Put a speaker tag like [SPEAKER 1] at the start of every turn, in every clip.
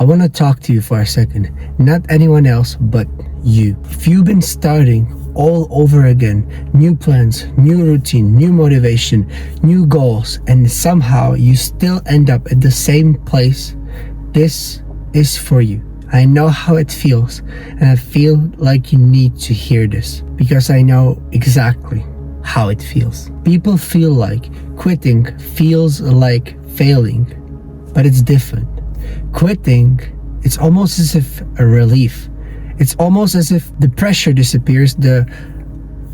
[SPEAKER 1] I want to talk to you for a second. Not anyone else, but you. If you've been starting all over again, new plans, new routine, new motivation, new goals, and somehow you still end up at the same place, this is for you. I know how it feels, and I feel like you need to hear this because I know exactly how it feels. People feel like quitting feels like failing, but it's different. Quitting, it's almost as if a relief. It's almost as if the pressure disappears, the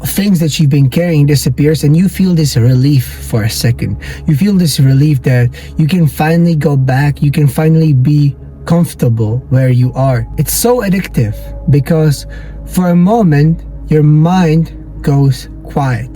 [SPEAKER 1] things that you've been carrying disappears, and you feel this relief for a second. You feel this relief that you can finally go back, you can finally be comfortable where you are. It's so addictive because for a moment, your mind goes quiet.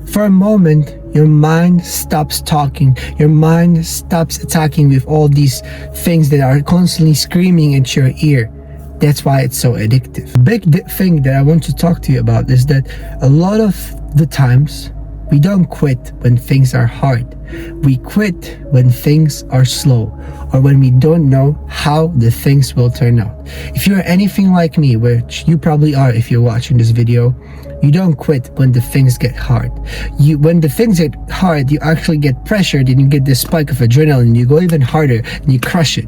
[SPEAKER 1] For a moment, your mind stops talking. Your mind stops attacking with all these things that are constantly screaming at your ear. That's why it's so addictive. Big thing that I want to talk to you about is that a lot of the times we don't quit when things are hard. We quit when things are slow or when we don't know how the things will turn out. If you're anything like me, which you probably are if you're watching this video, you don't quit when the things get hard. When the things get hard, you actually get pressured and you get this spike of adrenaline. You go even harder and you crush it.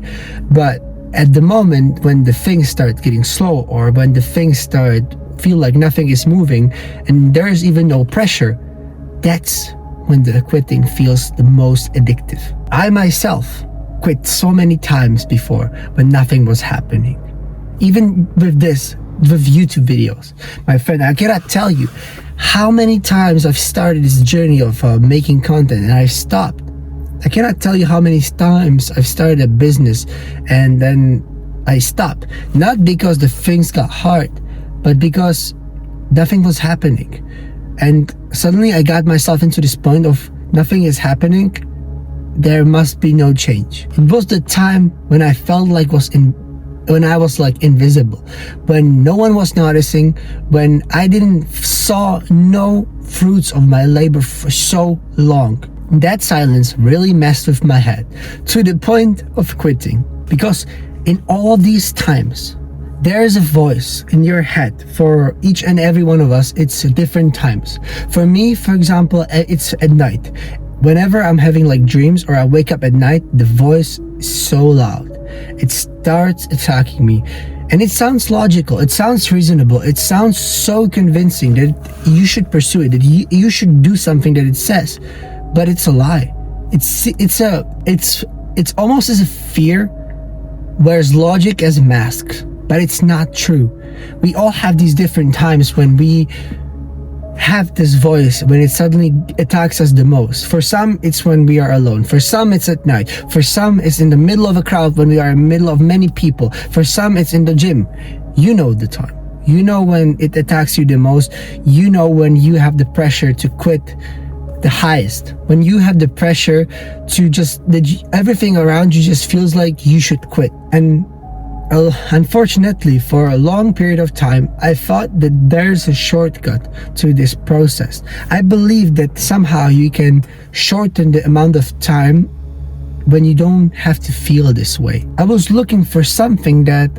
[SPEAKER 1] But at the moment when the things start getting slow or when the things start feel like nothing is moving and there's even no pressure, that's when the quitting feels the most addictive. I myself quit so many times before when nothing was happening. Even with YouTube videos, my friend, I cannot tell you how many times I've started this journey of making content and I stopped. I cannot tell you how many times I've started a business and then I stopped. Not because the things got hard, but because nothing was happening. And suddenly I got myself into this point of nothing is happening. There must be no change. It was the time when I felt like when I was like invisible, when no one was noticing, when I didn't saw no fruits of my labor for so long. That silence really messed with my head to the point of quitting, because in all these times there is a voice in your head. For each and every one of us, it's different times. For me, for example, it's at night. Whenever I'm having like dreams or I wake up at night, the voice is so loud. It starts attacking me. And it sounds logical, it sounds reasonable, it sounds so convincing that you should pursue it, that you should do something that it says. But it's a lie. It's almost as a fear wears logic as a mask. But it's not true. We all have these different times when we have this voice, when it suddenly attacks us the most. For some, it's when we are alone. For some, it's at night. For some, it's in the middle of a crowd when we are in the middle of many people. For some, it's in the gym. You know the time. You know when it attacks you the most. You know when you have the pressure to quit the highest. When you have the pressure to everything around you just feels like you should quit. And unfortunately, for a long period of time, I thought that there's a shortcut to this process. I believe that somehow you can shorten the amount of time when you don't have to feel this way. I was looking for something that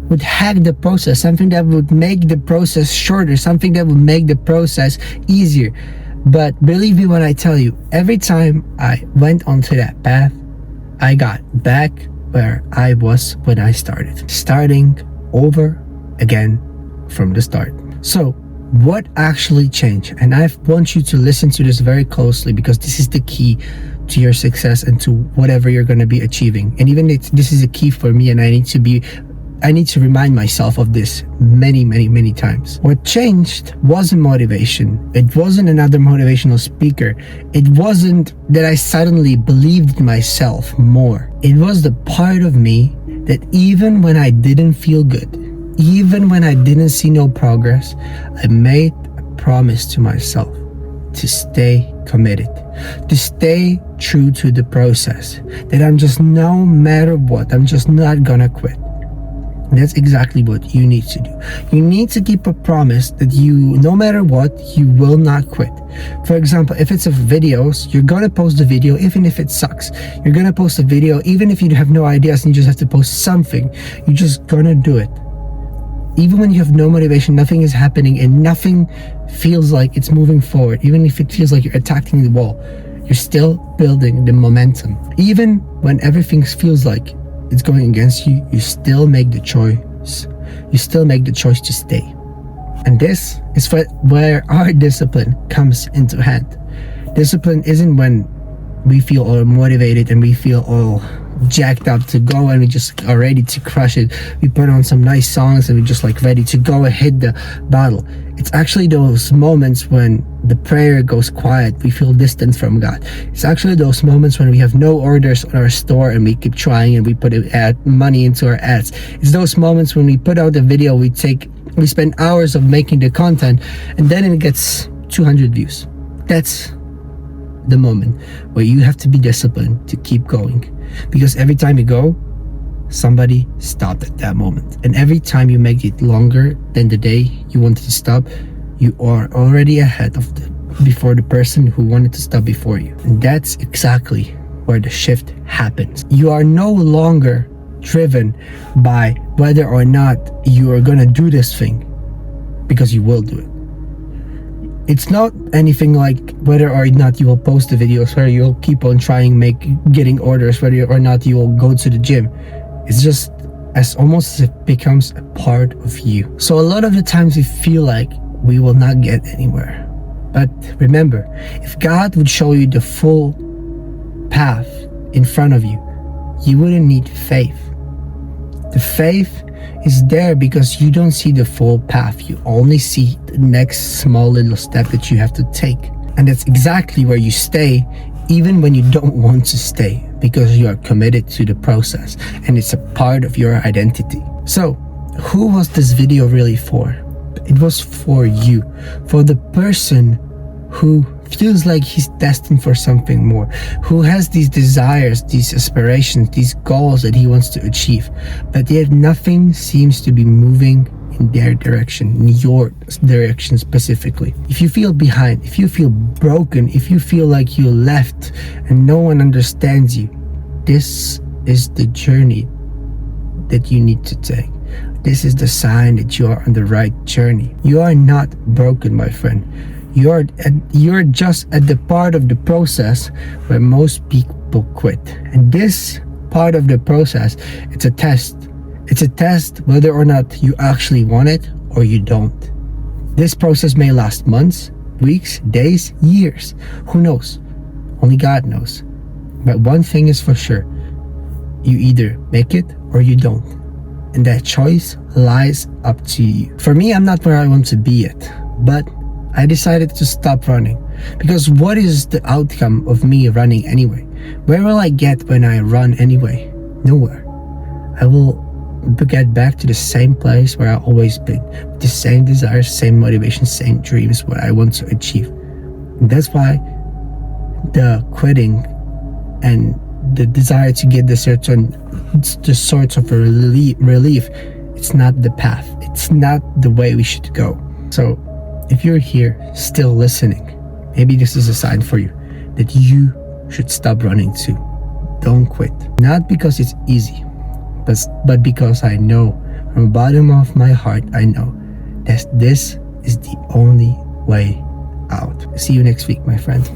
[SPEAKER 1] would hack the process, something that would make the process shorter, something that would make the process easier. But believe me when I tell you, every time I went onto that path, I got back where I was when I started. Starting over again from the start. So what actually changed? And I want you to listen to this very closely because this is the key to your success and to whatever you're going to be achieving. And even this is a key for me, and I need to remind myself of this many times. What changed wasn't motivation. It wasn't another motivational speaker. It wasn't that I suddenly believed in myself more. It was the part of me that even when I didn't feel good, even when I didn't see no progress, I made a promise to myself to stay committed, to stay true to the process, that I'm just, no matter what, I'm just not gonna quit. That's exactly what you need to do. You need to keep a promise that you, no matter what, you will not quit. For example, if it's of videos, you're gonna post the video even if it sucks. You're gonna post a video even if you have no ideas and you just have to post something. You're just gonna do it. Even when you have no motivation, nothing is happening, and nothing feels like it's moving forward, even if it feels like you're attacking the wall, you're still building the momentum. Even when everything feels like it's going against you, you still make the choice. You still make the choice to stay. And this is where our discipline comes into hand. Discipline isn't when we feel all motivated and we feel all jacked up to go and we just are ready to crush it. We put on some nice songs and we're just like ready to go and hit the battle. It's actually those moments when the prayer goes quiet, we feel distant from God. It's actually those moments when we have no orders on our store and we keep trying and we put money into our ads. It's those moments when we put out the video, we spend hours of making the content, and then it gets 200 views. That's the moment where you have to be disciplined to keep going, because every time you go, somebody stopped at that moment, and every time you make it longer than the day you wanted to stop, you are already ahead of before the person who wanted to stop before you. And that's exactly where the shift happens. You are no longer driven by whether or not you are gonna do this thing, because you will do it. It's not anything like whether or not you will post the videos, whether you'll keep on trying getting orders, whether or not you will go to the gym. It's just almost as if it becomes a part of you. So a lot of the times we feel like we will not get anywhere. But remember, if God would show you the full path in front of you, you wouldn't need faith. The faith is there because you don't see the full path. You only see the next small little step that you have to take. And that's exactly where you stay, even when you don't want to stay, because you are committed to the process and it's a part of your identity. So, who was this video really for? It was for you, for the person who feels like he's destined for something more, who has these desires, these aspirations, these goals that he wants to achieve, but yet nothing seems to be moving in their direction, in your direction specifically. If you feel behind, if you feel broken, if you feel like you left and no one understands you, this is the journey that you need to take. This is the sign that you are on the right journey. You are not broken, my friend. You're just at the part of the process where most people quit. And this part of the process, it's a test. It's a test whether or not you actually want it or you don't. This process may last months, weeks, days, years. Who knows? Only God knows. But one thing is for sure. You either make it or you don't. And that choice lies up to you. For me, I'm not where I want to be yet, but I decided to stop running, because what is the outcome of me running anyway? Where will I get when I run anyway? Nowhere. I will get back to the same place where I've always been, with the same desires, same motivation, same dreams, what I want to achieve. And that's why the quitting and the desire to get the sorts of relief, it's not the path. It's not the way we should go. So if you're here still listening, maybe this is a sign for you that you should stop running too. Don't quit. Not because it's easy, but because I know from the bottom of my heart, I know that this is the only way out. See you next week, my friend.